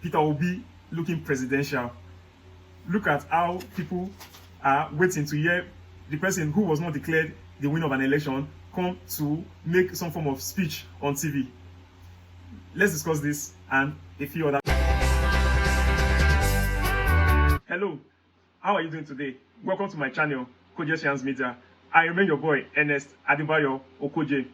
Peter Obi looking presidential. Look at how people are waiting to hear the person who was not declared the winner of an election come to make some form of speech on TV. Let's discuss this and a few other. Hello, how are you doing today? Welcome to my channel, Koje Media. I remain your boy, Ernest Adebayo Okoje.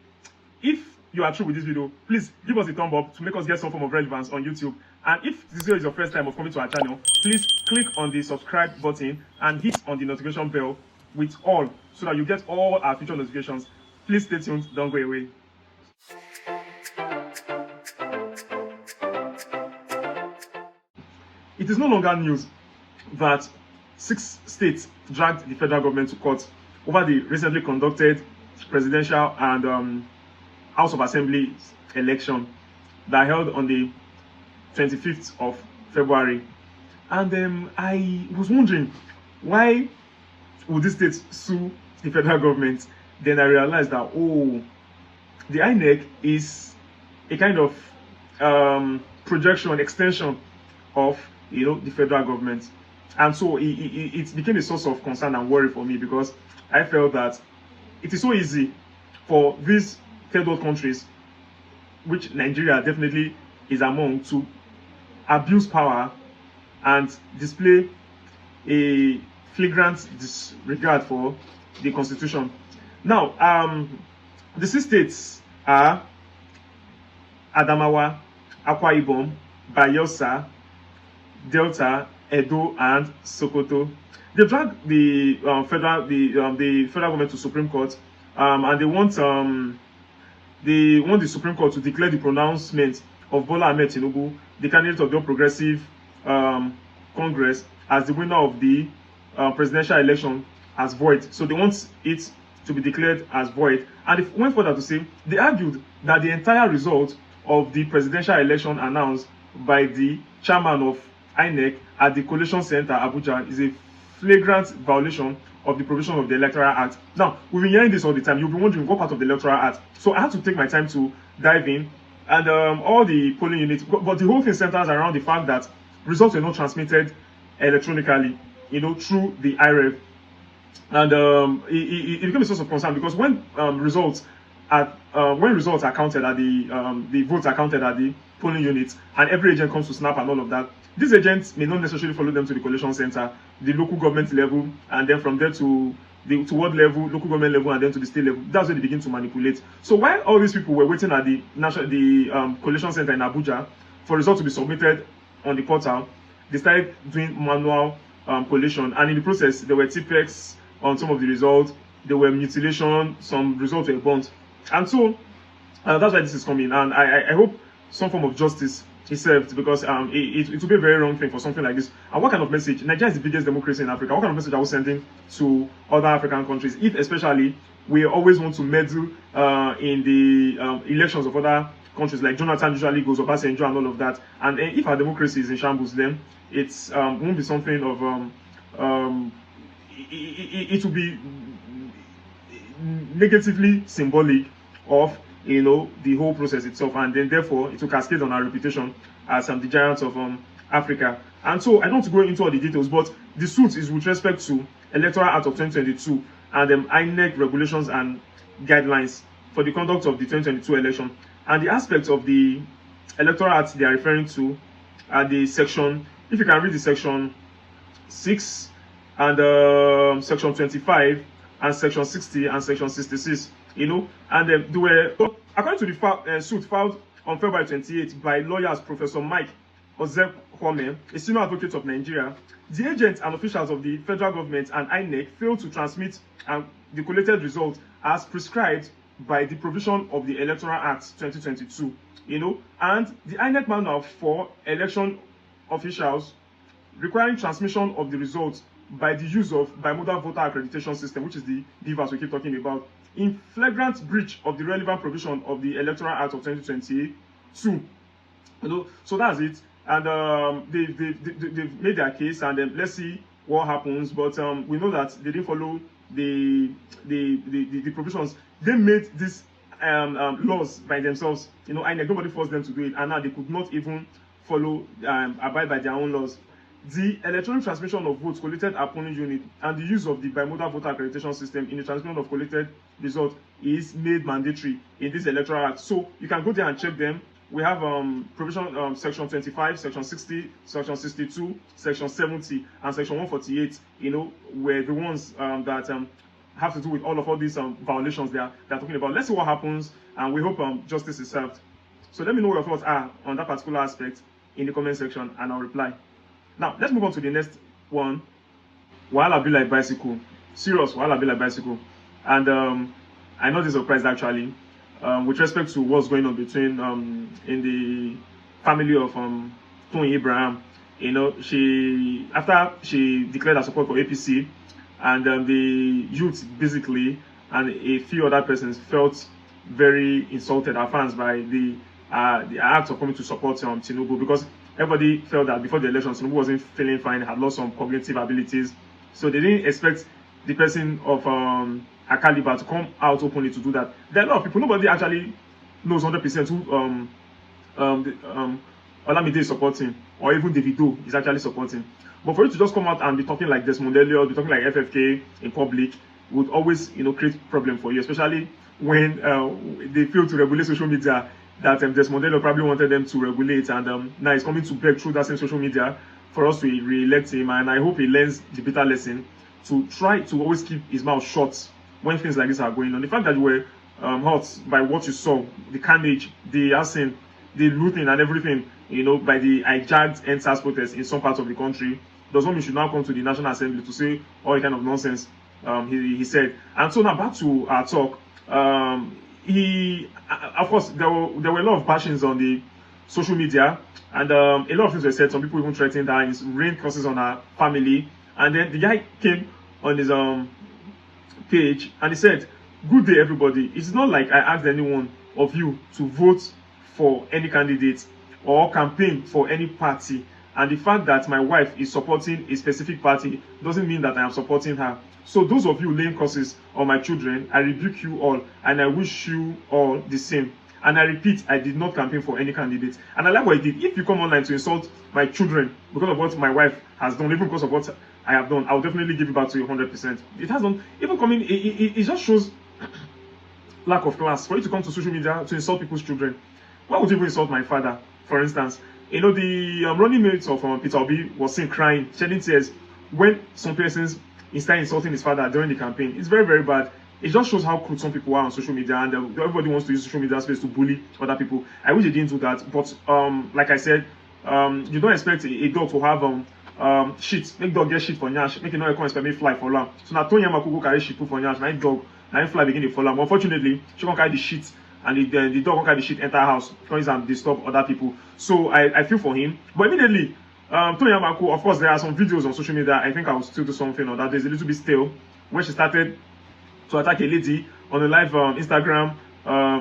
If you are true with this video, please give us a thumb up to make us get some form of relevance on YouTube. And if this video is your first time of coming to our channel, please click on the subscribe button and hit on the notification bell with all so that you get all our future notifications. Please stay tuned, don't go away. It is no longer news that 6 states dragged the federal government to court over the recently conducted presidential and House of Assembly election that held on the 25th of February. And I was wondering, why would these states sue the federal government? Then I realized that, oh, the INEC is a kind of projection, extension of the federal government. And so it became a source of concern and worry for me, because I felt that it is so easy for these third world countries, which Nigeria definitely is among, to abuse power and display a flagrant disregard for the constitution. Now, the 6 states are Adamawa, Akwa Ibom, Bayelsa, Delta, Edo, and Sokoto. They dragged the federal government to Supreme Court, and they want the Supreme Court to declare the pronouncement of Bola Ahmed Tinubu, the candidate of the Progressive Congress, as the winner of the presidential election, as void. So they want it to be declared as void. And it went further to say, they argued that the entire result of the presidential election announced by the chairman of INEC at the Collation Center, Abuja, is a flagrant violation of the provision of the Electoral Act. Now, we've been hearing this all the time. You'll be wondering what part of the Electoral Act. So I had to take my time to dive in, and all the polling units, but the whole thing centers around the fact that results were not transmitted electronically, through the IREV. And it became a source of concern, because when results are counted at the votes are counted at the polling units, and every agent comes to snap and all of that, these agents may not necessarily follow them to the collation center, the local government level, and then from there to the ward level, local government level, and then to the state level. That's where they begin to manipulate. So while all these people were waiting at the collation center in Abuja for results to be submitted on the portal, they started doing manual collation, and in the process there were TPEX on some of the results, there were mutilation, some results were burnt, and so that's why this is coming. And I hope some form of justice is served, because it will be a very wrong thing for something like this. And what kind of message? Nigeria is the biggest democracy in Africa. What kind of message are we sending to other African countries, if especially we always want to meddle in the elections of other countries, like Jonathan usually goes, Obasanjo, and all of that? And if our democracy is in shambles, then it's won't be something of it will be negatively symbolic of the whole process itself, and then therefore it will cascade on our reputation as the giants of Africa. And so I don't want to go into all the details, but the suit is with respect to Electoral Act of 2022 and INEC regulations and guidelines for the conduct of the 2022 election. And the aspects of the Electoral Act they are referring to are the section, if you can read the section 6 and section 25 and section 60 and section 66. And they were, according to the suit filed on February 28 by lawyers Professor Mike Ozekhome, a senior advocate of Nigeria, the agents and officials of the federal government and INEC failed to transmit the collated results as prescribed by the provision of the Electoral Act 2022, and the INEC manual for election officials requiring transmission of the results by the use of bimodal voter accreditation system, which is the BVAS we keep talking about, in flagrant breach of the relevant provision of the Electoral Act of 2022. So that's it. And they've made their case, and let's see what happens. But we know that they didn't follow the provisions. They made these laws by themselves. Nobody forced them to do it, and now they could not even follow abide by their own laws. The electronic transmission of votes collated at polling unit and the use of the bimodal voter accreditation system in the transmission of collated results is made mandatory in this electoral act. So you can go there and check them. We have provision section 25, section 60, section 62, section 70, and section 148. You know, were the ones that have to do with all these violations they're talking about. Let's see what happens, and we hope justice is served. So let me know what your thoughts are on that particular aspect in the comment section, and I'll reply. Now, let's move on to the next one. Wahala be like bicycle. Serious, wahala be like bicycle. And I know this surprised actually, with respect to what's going on between in the family of Toyin Abraham. You know, after she declared her support for APC, and the youth basically and a few other persons felt very insulted, our fans, by the act of coming to support Tinubu, because everybody felt that before the election Tinubu wasn't feeling fine, had lost some cognitive abilities, so they didn't expect the person of her caliber to come out openly to do that. There are a lot of people, nobody actually knows 100% who Olamide is supporting, or even Davido is actually supporting. But for you to just come out and be talking like Desmond, be talking like FFK in public, would always, you know, create problem for you, especially when they fail to regulate social media that Desmond probably wanted them to regulate, and now he's coming to beg through that same social media for us to re-elect him. And I hope he learns the bitter lesson to try to always keep his mouth shut when things like this are going on. The fact that you were hurt by what you saw, the carnage, the arson, the looting and everything, you know, by the hijacked NSAS protests in some parts of the country, does not mean you should now come to the National Assembly to say all the kind of nonsense he said. And so now back to our talk. Of course, there were a lot of bashings on the social media, and a lot of things were said. Some people even threatened her, his rain curses on her family. And then the guy came on his page and he said, "Good day, everybody. It's not like I asked anyone of you to vote for any candidate or campaign for any party. And the fact that my wife is supporting a specific party doesn't mean that I am supporting her. So those of you laying curses on my children, I rebuke you all, and I wish you all the same. And I repeat, I did not campaign for any candidate." And I like what he did. If you come online to insult my children because of what my wife has done, even because of what I have done, I will definitely give it back to you 100%. It has done, even coming, it just shows lack of class for you to come to social media to insult people's children. Why would you even insult my father, for instance? You know, the running mate of Peter Obi was seen crying, shedding tears when some persons started insulting his father during the campaign. It's very, very bad. It just shows how crude some people are on social media, and everybody wants to use social media space to bully other people. I wish they didn't do that, but like I said, you don't expect a dog to have shit. Make dog get shit for nyash. Make it not expect me fly for long. So now Toyin Abraham go carry shit for nyash. Now dog, now fly begin to fall. Unfortunately, she can't carry the shit, and the dog can't carry the shit enter house because and disturb other people. So I feel for him, but immediately. Toyin Abraham, of course, there are some videos on social media. I think I will still do something on that. There's a little bit stale when she started to attack a lady on a live Instagram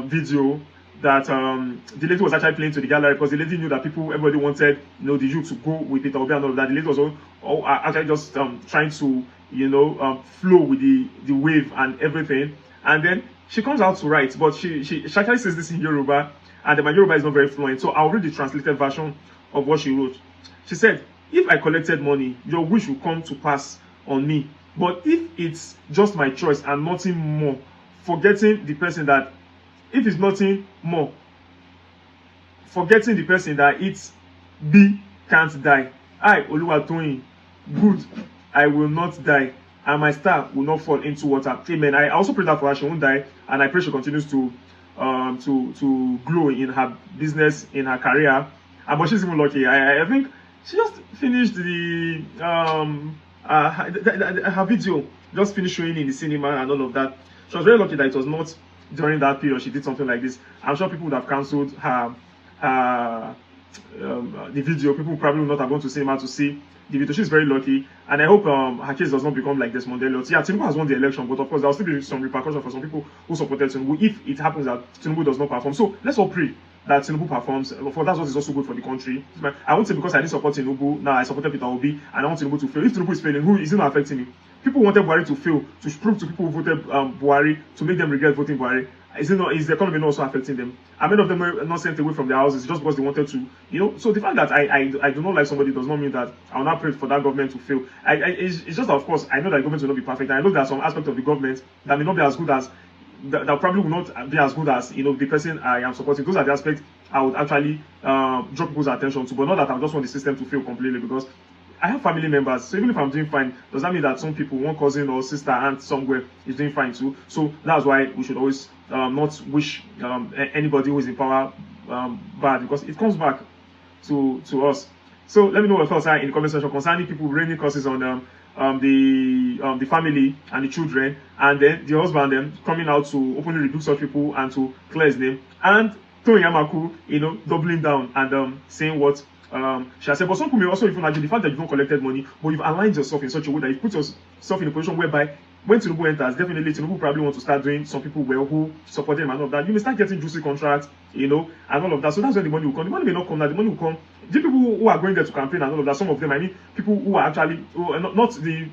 video that the lady was actually playing to the gallery, because the lady knew that everybody wanted, you know, the youth to go with Peter Obi and all of that. The lady was all actually just trying to, you know, flow with the wave and everything. And then she comes out to write, but she actually says this in Yoruba, and my Yoruba is not very fluent, so I'll read the translated version of what she wrote. She said, "If I collected money, your wish will come to pass on me. But if it's just my choice and nothing more, forgetting the person that it's B can't die. I, Oluwatoyin, good, I will not die, and my star will not fall into water." Amen. I also pray that for her, she won't die, and I pray she continues to grow in her business, in her career. But she's even lucky. I think she just finished her video, just finished showing in the cinema and all of that. She was very lucky that it was not during that period she did something like this. I'm sure people would have cancelled her the video. People probably would not have gone to cinema to see the video. She's very lucky, and I hope her case does not become like Desmond. Yeah, Tinubu has won the election, but of course there will still be some repercussions for some people who supported Tinubu if it happens that Tinubu does not perform. So let's all pray that Tinubu performs. For that's what is also good for the country. I won't say because I didn't support Tinubu, now I supported Peter Obi, and I want Tinubu to fail. If Tinubu is failing, who is it not affecting me? People wanted Buhari to fail, to prove to people who voted Buhari, to make them regret voting Buhari. is the economy not also affecting them? And many of them were not sent away from their houses just because they wanted to, So the fact that I do not like somebody does not mean that I will not pray for that government to fail. It's just that, of course, I know that the government will not be perfect. And I know there are some aspects of the government that may not be as good as, that probably will not be as good as, the person I am supporting. Those are the aspects I would actually draw people's attention to, but not that I just want the system to fail completely, because I have family members. So even if I'm doing fine, does that mean that some people, one cousin or sister, aunt somewhere is doing fine too? So that's why we should always not wish anybody who is in power bad, because it comes back to us. So let me know what your thoughts are in the comment section concerning people raining curses on the family and the children, and then the husband coming out to openly rebuke such people and to clear his name, and Toyin Abraham, doubling down and saying what she has said. But some people may also even argue the fact that you've not collected money, but you've aligned yourself in such a way that you put yourself in a position whereby when Tinubu enters, definitely Tinubu probably want to start doing some people well who support him and all of that. You may start getting juicy contracts, and all of that. So that's when the money will come. The money may not come now. The money will come. The people who are going there to campaign and all of that, some of them, I mean, people who are actually not the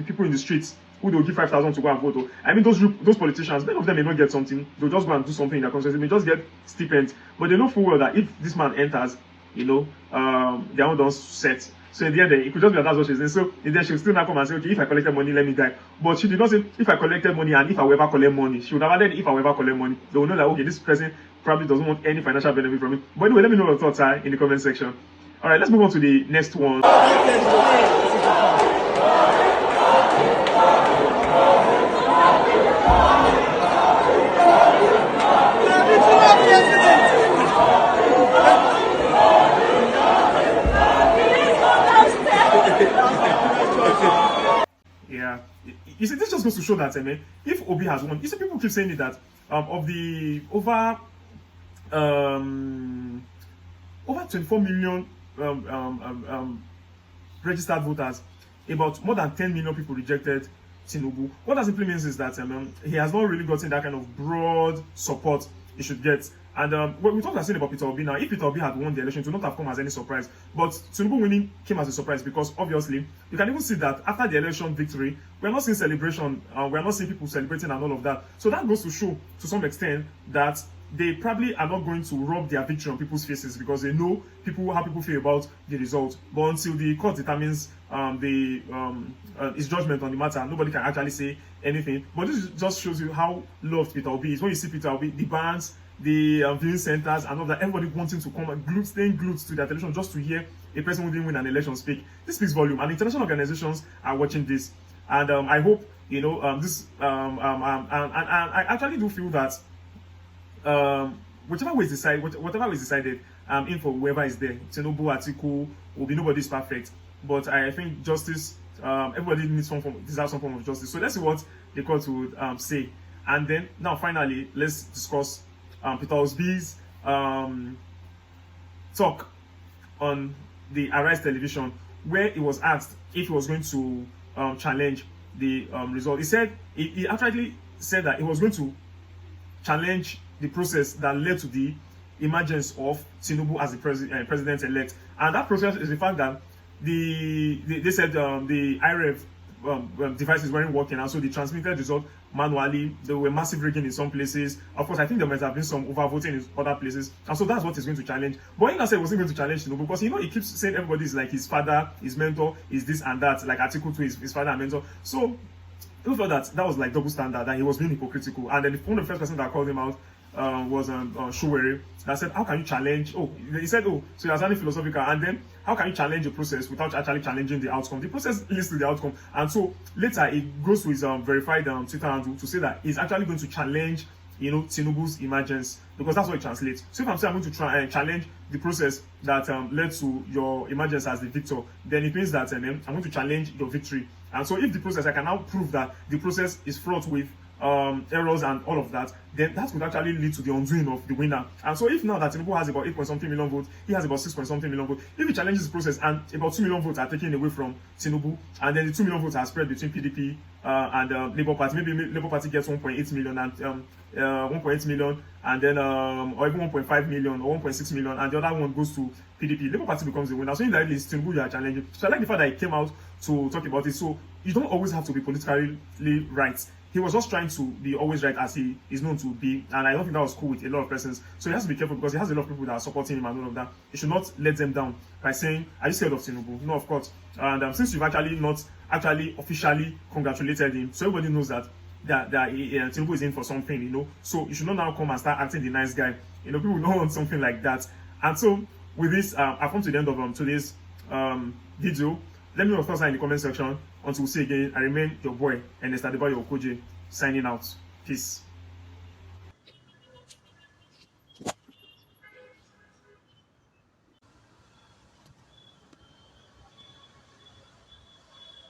people in the streets who they'll give 5,000 to go and vote. I mean, those politicians, many of them may not get something. They'll just go and do something in their constituency. They may just get stipends, but they know full well that if this man enters, they are all done set. So in the end, it could just be that that's what she's saying. So in the end, she'll still not come and say, okay, if I collected money, let me die. But she did not say, if I collected money and if I will ever collect money. She would have added, if I will ever collect money. They will know that, okay, this person probably doesn't want any financial benefit from it. But anyway, let me know what your thoughts are in the comment section. All right, let's move on to the next one. Yeah, you see, this just goes to show that, if Obi has won, you see, people keep saying it that of the over 24 million registered voters, about more than 10 million people rejected Tinubu. What that simply means is that he has not really gotten that kind of broad support he should get. And we talked about Peter Obi now. If Peter Obi had won the election, it would not have come as any surprise. But Tinubu winning came as a surprise, because obviously you can even see that after the election victory, we are not seeing celebration. We are not seeing people celebrating and all of that. So that goes to show, to some extent, that they probably are not going to rub their victory on people's faces, because they know how people feel about the result. But until the court determines its judgment on the matter, nobody can actually say anything. But this just shows you how loved Peter Obi is. When you see Peter Obi, the bands, the viewing centers and all that, everybody wanting to come and staying glued to their television just to hear a person who didn't win an election speak. This speaks volume, and international organizations are watching this. And I hope this and I actually do feel that whatever is decided, in for whoever is there, Tinubu, Atiku, will be, nobody's perfect. But I think justice, everybody needs some form of justice. So let's see what the court would say. And then now finally, let's discuss Peter Obi's talk on the Arise television, where he was asked if he was going to challenge the result. He said he actually said that he was going to challenge the process that led to the emergence of Tinubu as the president-elect, and that process is the fact that they said the IREV devices weren't working, and so they transmitted result manually. There were massive rigging in some places. Of course, I think there might have been some overvoting in other places, and so that's what he's going to challenge. But he said he wasn't going to challenge Tinubu, because he keeps saying everybody is like his father, his mentor, is this and that, like Atiku to his father and mentor. So he thought that was like double standard, that he was being hypocritical. And then one of the first person that called him out was Shuwere, that said, how can you challenge? Oh, he said, oh, so you're sounding philosophical, and then how can you challenge a process without actually challenging the outcome? The process leads to the outcome. And so later it goes to his verified Twitter handle to say that he's actually going to challenge Tinubu's emergence, because that's what it translates. So if I'm saying I'm going to try and challenge the process that led to your emergence as the victor, then it means that I'm going to challenge your victory. And so if the process, I can now prove that the process is fraught with errors and all of that, then that would actually lead to the undoing of the winner. And so if now that Tinubu has about 8-something million votes, he has about 6-something million votes, if he challenges the process and about 2 million votes are taken away from Tinubu, and then the 2 million votes are spread between PDP and Labour Party, maybe Labour Party gets 1.8 million and 1.8 million, and then or even 1.5 million or 1.6 million, and the other one goes to PDP, Labour Party becomes the winner. So indirectly it's Tinubu you are challenging. So I like the fact that he came out to talk about it. So you don't always have to be politically right he was just trying to be always right as he is known to be, and I don't think that was cool with a lot of persons. So he has to be careful because he has a lot of people that are supporting him and all of that. He should not let them down by saying, "Are you scared of Tinubu?" No, of course. And since you've actually not officially congratulated him, so everybody knows that Tinubu is in for something, you know. So you should not now come and start acting the nice guy. You know, people don't want something like that. And so with this, I've come to the end of today's video. Let me know your thoughts in the comment section. Until we see again, I remain your boy, Ernest Adebayo Okoje, signing out. Peace.